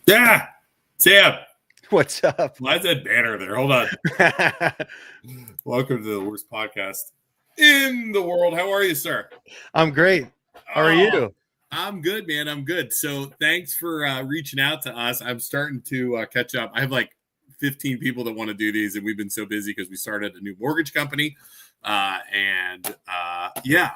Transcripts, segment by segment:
Yeah, Sam. What's up? Why is that banner there? Hold on. Welcome to the worst podcast in the world. How are you, sir? I'm great. How are you? I'm good, man. I'm good. So thanks for reaching out to us. I'm starting to catch up. I have like 15 people that want to do these, and we've been so busy because we started a new mortgage company. Yeah,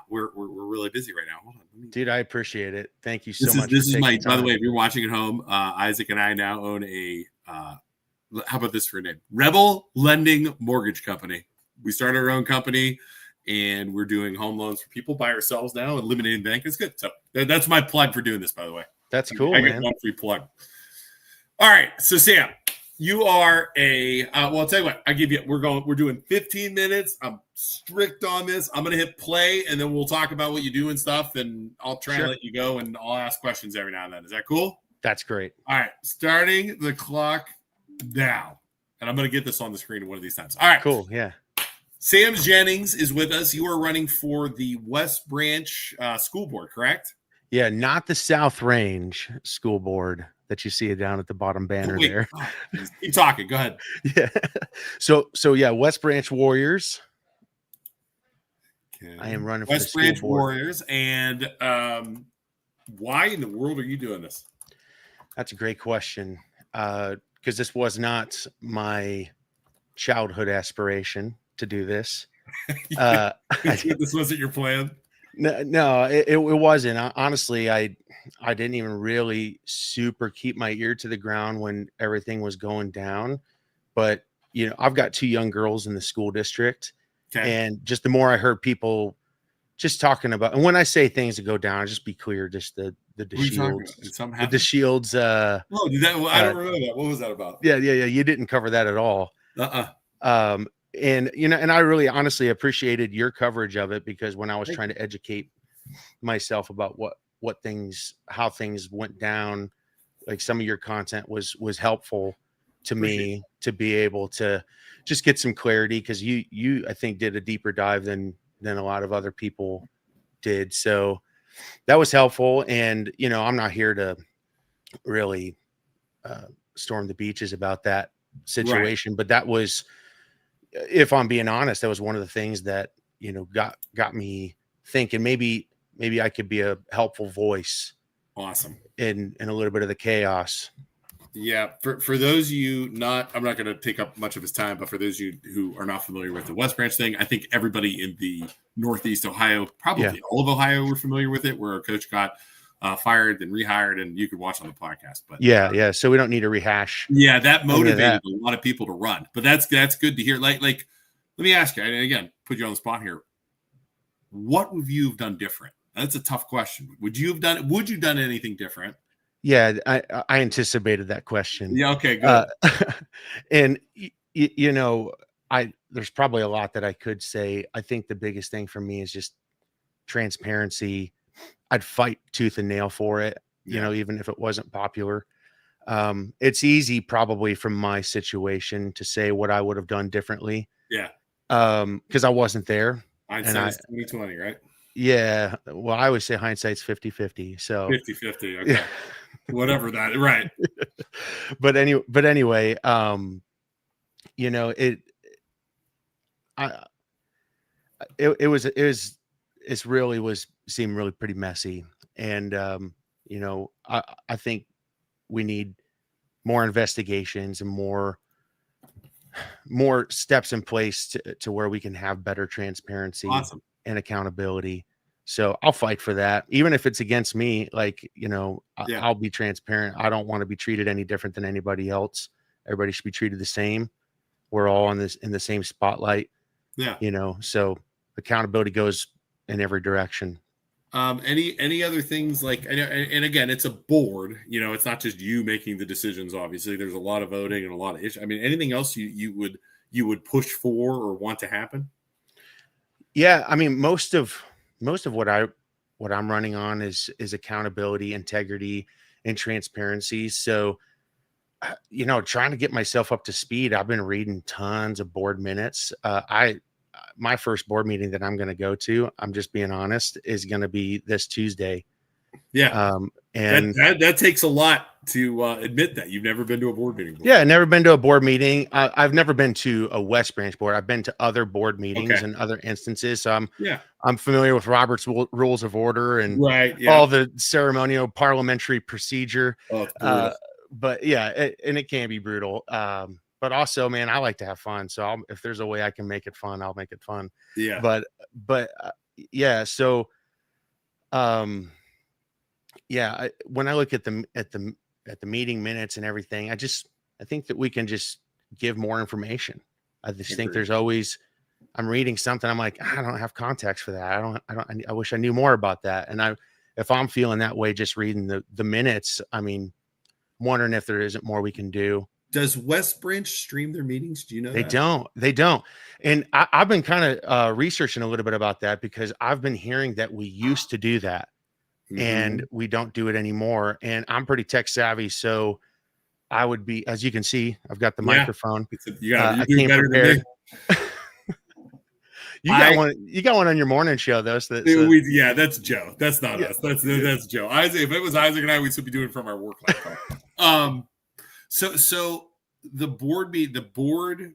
we're really busy right now. Hold on. Dude, I appreciate it. Thank you so much. This is my, by the way, if you're watching at home, Isaac and I now own a, how about this for a name? Rebel Lending Mortgage Company. We started our own company and we're doing home loans for people by ourselves now, eliminating bank. It's good. So that's my plug for doing this, by the way. That's cool, I man. get one free plug. All right. So Sam, you are a, well, I'll tell you what, we're doing 15 minutes. I'm strict on this. I'm going to hit play and then we'll talk about what you do and stuff. And I'll try and let you go and I'll ask questions every now and then. Is that cool? That's great. All right. Starting the clock now. And I'm going to get this on the screen one of these times. All right. Cool. Yeah. Sam Jennings is with us. You are running for the West Branch School Board, correct? Yeah. Not the South Range School Board that you see down at the bottom banner there. Oh, keep talking. Go ahead. Yeah. So yeah, West Branch Warriors. Okay. I am running for West the Branch school board. Warriors. And why in the world are you doing this? That's a great question. Because this was not my childhood aspiration to do this. This wasn't your plan? No, it wasn't. Honestly, I didn't even really super keep my ear to the ground when everything was going down. But, you know, I've got 2 young girls in the school district. Okay. And just the more I heard people just talking about, and when I say things that go down, just be clear, just the DeShields. The DeShields. Oh, I don't remember that. What was that about? Yeah. You didn't cover that at all. And, you know, and I really honestly appreciated your coverage of it because when I was trying to educate myself about how things went down, like some of your content was helpful to me to be able to just get some clarity. Cause you, I think did a deeper dive than a lot of other people did. So that was helpful. And, you know, I'm not here to really storm the beaches about that situation, but that was, if I'm being honest, that was one of the things that, you know, got me thinking maybe I could be a helpful voice. Awesome. In a little bit of the chaos. Yeah. For those of you I'm not going to take up much of his time, but for those of you who are not familiar with the West Branch thing, I think everybody in the Northeast Ohio, probably all of Ohio, were familiar with it, where a coach got fired and rehired, and you could watch on the podcast. But yeah. So we don't need to rehash. Yeah, that motivated a lot of people to run. But that's good to hear. Like, let me ask you, and again, put you on the spot here. What would you have done different? That's a tough question. Would you have done anything different? Yeah, I anticipated that question. Yeah. Okay. Good. And you know, there's probably a lot that I could say. I think the biggest thing for me is just transparency. I'd fight tooth and nail for it, you know, even if it wasn't popular. It's easy probably from my situation to say what I would have done differently. Yeah. Because I wasn't there. Hindsight's 2020, right? Yeah. Well, I always say hindsight's 50-50. So 50-50. Okay. Whatever that. Right. But anyway, you know, it seemed really pretty messy. And, you know, I think we need more investigations and more steps in place to where we can have better transparency and accountability. So I'll fight for that. Even if it's against me, like, you know, I'll be transparent. I don't want to be treated any different than anybody else. Everybody should be treated the same. We're all in the same spotlight. Yeah. You know, so accountability goes in every direction. Any other things like, and again, it's a board, you know, it's not just you making the decisions. Obviously there's a lot of voting and a lot of issues. I mean, anything else you would push for or want to happen? Yeah. I mean, most of what I'm running on is accountability, integrity, and transparency. So, you know, trying to get myself up to speed. I've been reading tons of board minutes. My first board meeting that I'm going to go to, I'm just being honest, is going to be this Tuesday. Yeah. And that takes a lot to admit that you've never been to a board meeting before. Yeah, never been to a board meeting. I've never been to a West Branch board. I've been to other board meetings and other instances. So I'm familiar with Robert's Rules of Order and all the ceremonial parliamentary procedure. Oh, it's brutal. But yeah, and it can be brutal. But also, man, I like to have fun. So if there's a way I can make it fun, I'll make it fun. Yeah. But yeah. So, yeah, when I look at the meeting minutes and everything, I think that we can just give more information. I just think there's always, I'm reading something, I'm like, I don't have context for that. I wish I knew more about that. And if I'm feeling that way, just reading the minutes, I mean, I'm wondering if there isn't more we can do. Does West Branch stream their meetings? Do you know they don't. And I've been kind of researching a little bit about that because I've been hearing that we used to do that. And we don't do it anymore. And I'm pretty tech savvy. So I would be, as you can see, I've got the microphone. You're doing better than me. You got one on your morning show, though. So that's Joe. That's not us. That's Joe. Isaac. If it was Isaac and I, we'd still be doing it from our work laptop. So the board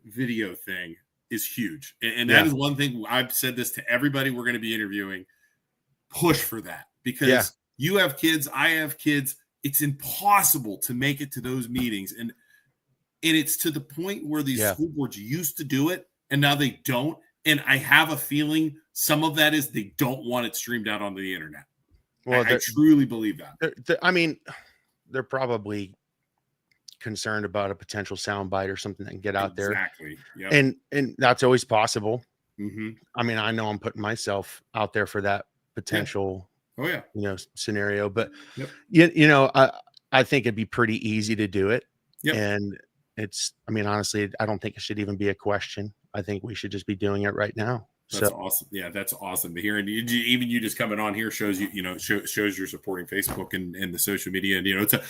video thing is huge, and that is one thing I've said this to everybody we're going to be interviewing. Push for that. Because you have kids, I have kids. It's impossible to make it to those meetings. And it's to the point where these school boards used to do it, and now they don't. And I have a feeling some of that is they don't want it streamed out onto the internet. Well, I truly believe that. I mean, they're probably concerned about a potential soundbite or something that can get out there. Exactly. Yep. And that's always possible. Mm-hmm. I mean, I know I'm putting myself out there for that potential scenario, but I think it'd be pretty easy to do it. And honestly, I don't think it should even be a question. I think we should just be doing it right now. That's awesome. Yeah, that's awesome to hear. And even you just coming on here shows shows you're supporting Facebook and the social media. And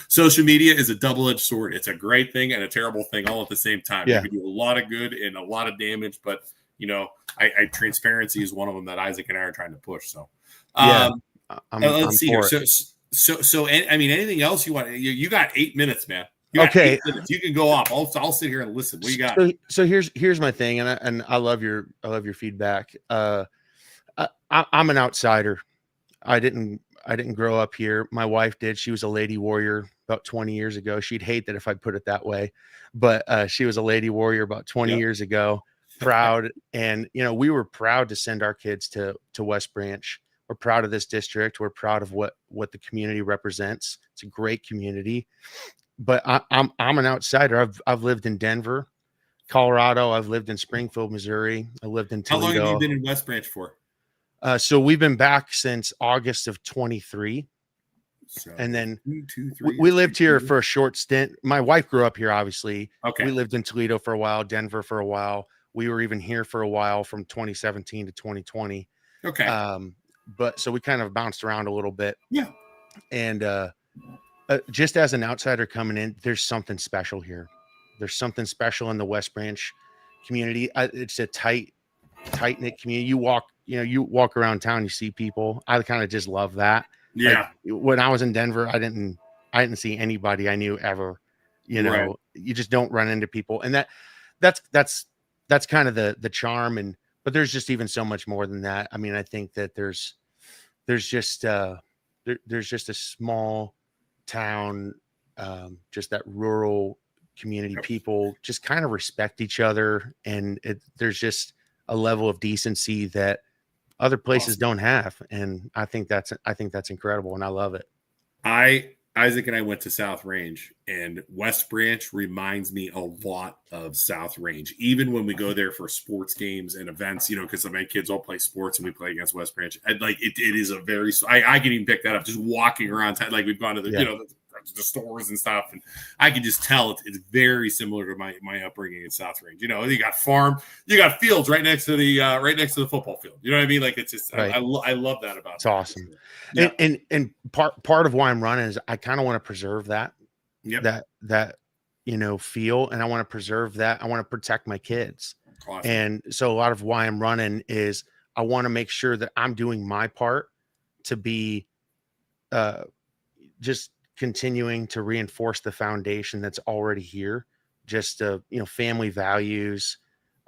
social media is a double-edged sword. It's a great thing and a terrible thing all at the same time. You can do a lot of good and a lot of damage, but transparency is one of them that Isaac and I are trying to push. So let's see here. So anything else you want? You got 8 minutes, man. Okay, you can go off. I'll sit here and listen. What you got? So here's my thing, and I love your feedback. I'm an outsider. I didn't grow up here. My wife did. She was a lady warrior about 20 years ago. She'd hate that if I put it that way, but she was a lady warrior about 20 years ago. Proud, and we were proud to send our kids to West Branch. We're proud of this district. We're proud of what the community represents. It's a great community. But I'm an outsider. I've lived in Denver, Colorado. I've lived in Springfield, Missouri. I lived in Toledo. How long have you been in West Branch for? So we've been back since August of 23. And then we lived here for a short stint. My wife grew up here, obviously. Okay. We lived in Toledo for a while, Denver for a while. We were even here for a while from 2017 to 2020. Okay. But so we kind of bounced around a little bit. Yeah. And just as an outsider coming in, there's something special here. There's something special in the West Branch community. It's a tight knit community. You walk around town, you see people. I kind of just love that. Yeah. Like, when I was in Denver, I didn't see anybody I knew ever. You just don't run into people, and that's kind of the charm. But there's just even so much more than that. I mean, I think that there's just a small town, just that rural community. People just kind of respect each other, and there's just a level of decency that other places don't have, and I think that's incredible, and I love it. Isaac and I went to South Range, and West Branch reminds me a lot of South Range. Even when we go there for sports games and events, because my kids all play sports and we play against West Branch. It is a very. I can even pick that up just walking around. Like we've gone to the the stores and stuff, and I can just tell it's very similar to my upbringing in South Range. You got fields right next to the football field. You know what I mean? Like it's just I love that about it. It's awesome. Yeah. And part of why I'm running is I kind of want to preserve that. Yep. That feel, and I want to preserve that. I want to protect my kids. Awesome. And so a lot of why I'm running is I want to make sure that I'm doing my part to be just continuing to reinforce the foundation that's already here, just family values,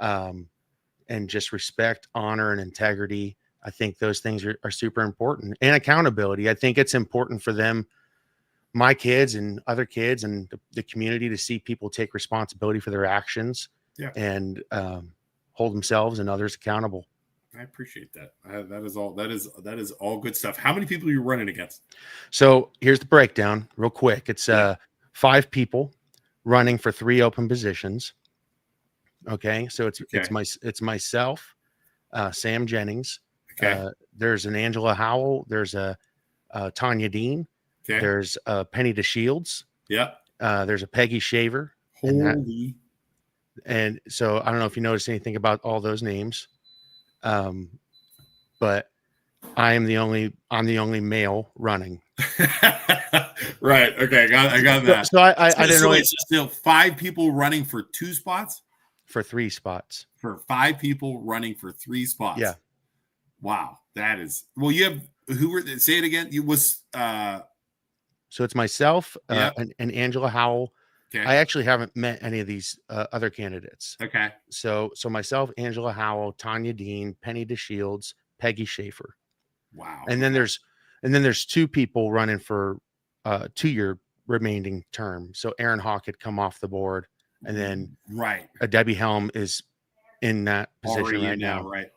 and just respect, honor, and integrity. I think those things are super important, and accountability. I think it's important for them, my kids and other kids and the community, to see people take responsibility for their actions and hold themselves and others accountable. I appreciate that. That is all good stuff. How many people are you running against? So here's the breakdown real quick. It's 5 people running for 3 open positions. Okay. So it's myself, Sam Jennings. Okay. There's an Angela Howell. There's a Tanya Dean. Okay. There's Penny DeShields. Yep. There's a Peggy Shaver. Holy. And so I don't know if you noticed anything about all those names. But I'm the only male running. Right. Okay. I got that. So I didn't know. It's still 5 people running for 2 spots? For 3 spots. For 5 people running for 3 spots. Yeah. Wow. That is, well, you have, who were, say it again. It was, so it's myself and Angela Howell. Okay. I actually haven't met any of these other candidates. Okay. So myself, Angela Howell, Tanya Dean, Penny DeShields, Peggy Shafer. Wow. And then there's 2 people running for 2-year remaining term. So Aaron Hawk had come off the board, and then Debbie Helm is in that position right now. Right.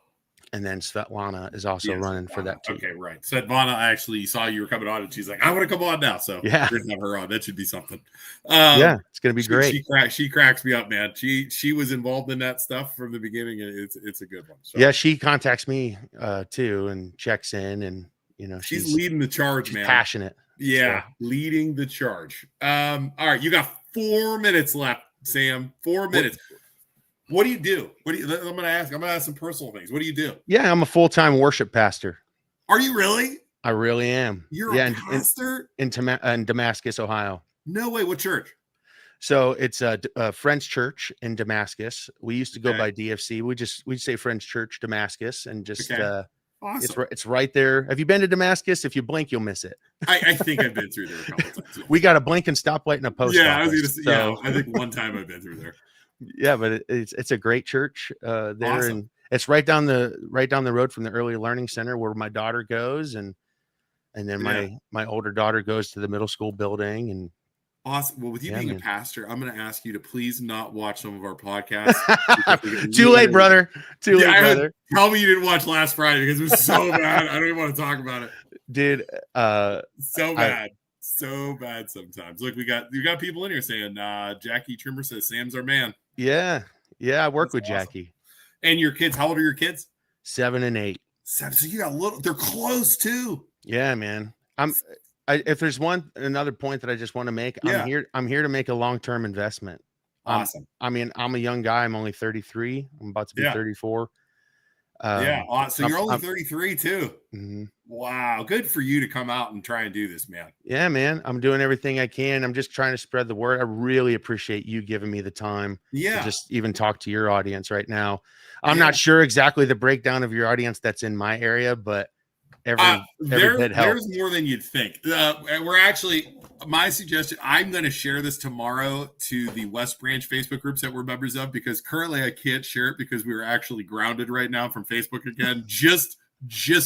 And then Svetlana is also running for that too. Okay, right. Svetlana, I actually saw you were coming on, and she's like, "I want to come on now." So we're gonna have her on. That should be something. It's gonna be great. She cracks me up, man. She was involved in that stuff from the beginning, and it's a good one. So. Yeah, she contacts me too and checks in, and she's leading the charge, man. Passionate. Yeah, so. Leading the charge. All right, you got 4 minutes left, Sam. 4 minutes. What do you do? I'm going to ask some personal things. What do you do? Yeah, I'm a full-time worship pastor. Are you really? I really am. You're a pastor? In Damascus, Ohio. No way. What church? So it's a Friends Church in Damascus. We used to go by DFC. We say Friends Church Damascus, and just awesome. It's right there. Have you been to Damascus? If you blink, you'll miss it. I think I've been through there a couple times. Yeah. We got a blink and stoplight and a post office. I was gonna say, I think one time I've been through there. Yeah, but it's a great church there, awesome. And it's right down the road from the Early Learning Center where my daughter goes, and then my older daughter goes to the middle school building. And awesome. Well, with you being a pastor, I'm going to ask you to please not watch some of our podcasts. Too late, brother. Too late, brother. Tell me you didn't watch last Friday because it was so bad. I don't even want to talk about it, dude. So bad. So bad sometimes. Look, you got people in here saying Jackie Trimmer says Sam's our man. Yeah, I work with awesome. Jackie. And your kids, how old are your kids? 7 and 8. 7. So you got they're close too. Yeah, man. If there's another point that I just want to make, I'm here to make a long-term investment. Awesome. I'm a young guy. I'm only 33. I'm about to be 34. So you're only 33 too. Mm-hmm. Wow, good for you to come out and try and do this, man. Yeah, man, I'm doing everything I can. I'm just trying to spread the word. I really appreciate you giving me the time to just even talk to your audience right now. I'm not sure exactly the breakdown of your audience that's in my area, but every bit helps. There's more than you'd think. We're actually, my suggestion, I'm going to share this tomorrow to the West Branch Facebook groups that we're members of, because currently I can't share it because we are actually grounded right now from Facebook again, just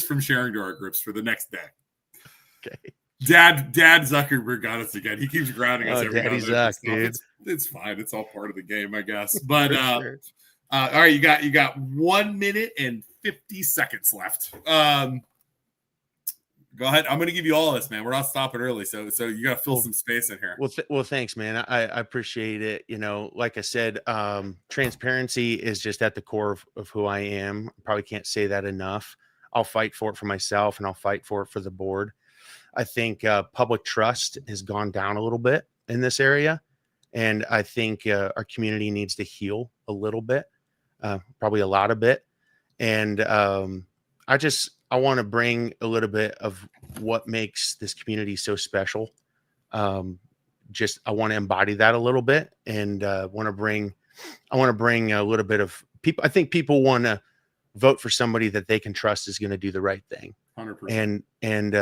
from sharing to our groups for the next day. Okay. Dad Zuckerberg got us again. He keeps grounding us every Daddy Zuck, dude. It's fine. It's all part of the game, I guess. But sure. All right, you got 1 minute and 50 seconds left. Go ahead. I'm going to give you all this, man. We're not stopping early, so you got to fill some space in here. Well, thanks, man. I appreciate it. Like I said, transparency is just at the core of who I am. I probably can't say that enough. I'll fight for it for myself, and I'll fight for it for the board. I think public trust has gone down a little bit in this area, and I think our community needs to heal a little bit, probably a lot of bit. And I want to bring a little bit of what makes this community so special. I want to embody that a little bit, and I want to bring a little bit of people. I think people want to vote for somebody that they can trust is going to do the right thing. 100%. And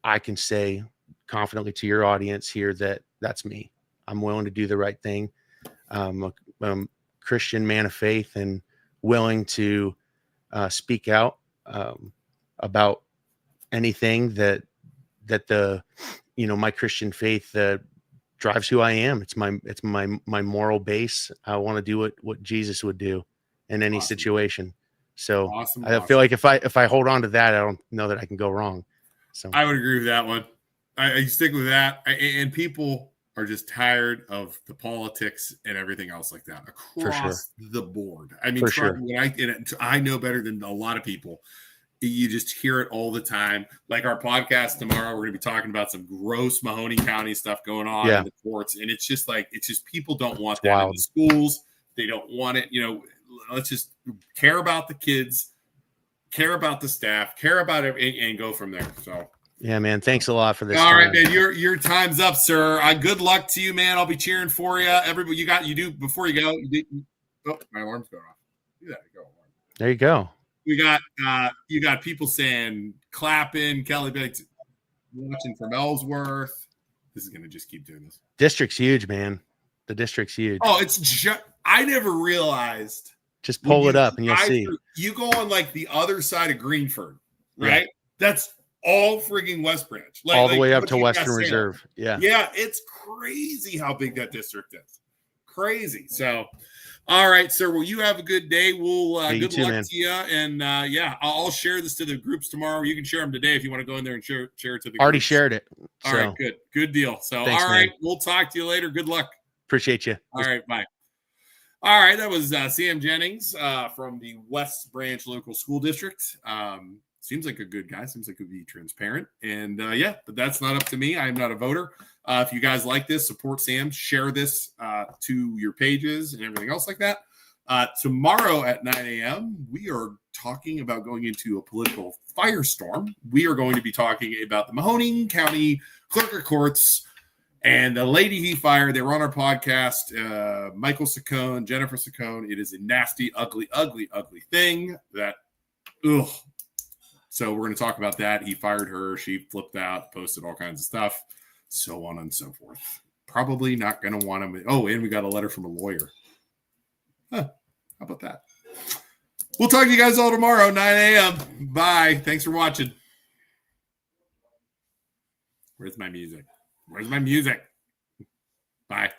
I can say confidently to your audience here that that's me. I'm willing to do the right thing. I'm a Christian man of faith and willing to speak out about anything that the, my Christian faith drives who I am. It's my moral base. I want to do what Jesus would do in any situation. So I feel like if I hold on to that, I don't know that I can go wrong. So I would agree with that one. I stick with that. And people are just tired of the politics and everything else like that across the board. I mean, I know better than a lot of people. You just hear it all the time. Like our podcast tomorrow, we're going to be talking about some gross Mahoney County stuff going on in the courts. And it's just people don't want that in the schools. They don't want it. Let's just care about the kids, care about the staff, care about it, and go from there. So, yeah, man. Thanks a lot for this. All right, man. Your time's up, sir. Good luck to you, man. I'll be cheering for you. Everybody, before you go. My alarm's going off. Do that. Go. There you go. We got you got people saying clapping, Kelly Biggs watching from Ellsworth. This is gonna just keep doing this. District's huge, man. The district's huge. Oh, it's just I never realized. Just pull it up and you'll see. You go on like the other side of Greenford, right? Yeah. That's all frigging West Branch. All the way up to Western Reserve. Yeah. Yeah, it's crazy how big that district is. Crazy. So all right, sir. Well, you have a good day. We'll good luck to you. And I'll share this to the groups tomorrow. You can share them today if you want to go in there and share it to the already groups. Shared it. All right, good deal. So thanks, all right, man. We'll talk to you later. Good luck. Appreciate you. All right, bye. All right, that was Sam Jennings from the West Branch Local School District. Seems like a good guy. Seems like he'd be transparent. And but that's not up to me. I'm not a voter. If you guys like this, support Sam. Share this to your pages and everything else like that. Tomorrow at 9 a.m., we are talking about going into a political firestorm. We are going to be talking about the Mahoning County Clerk of Courts and the lady he fired. They were on our podcast, Michael Saccone, Jennifer Saccone. It is a nasty, ugly, ugly, ugly thing that, ugh. So we're going to talk about that. He fired her. She flipped out, posted all kinds of stuff, so on and so forth. Probably not going to want him. Oh, and we got a letter from a lawyer. Huh. How about that? We'll talk to you guys all tomorrow, 9 a.m. Bye. Thanks for watching. Where's my music? Bye.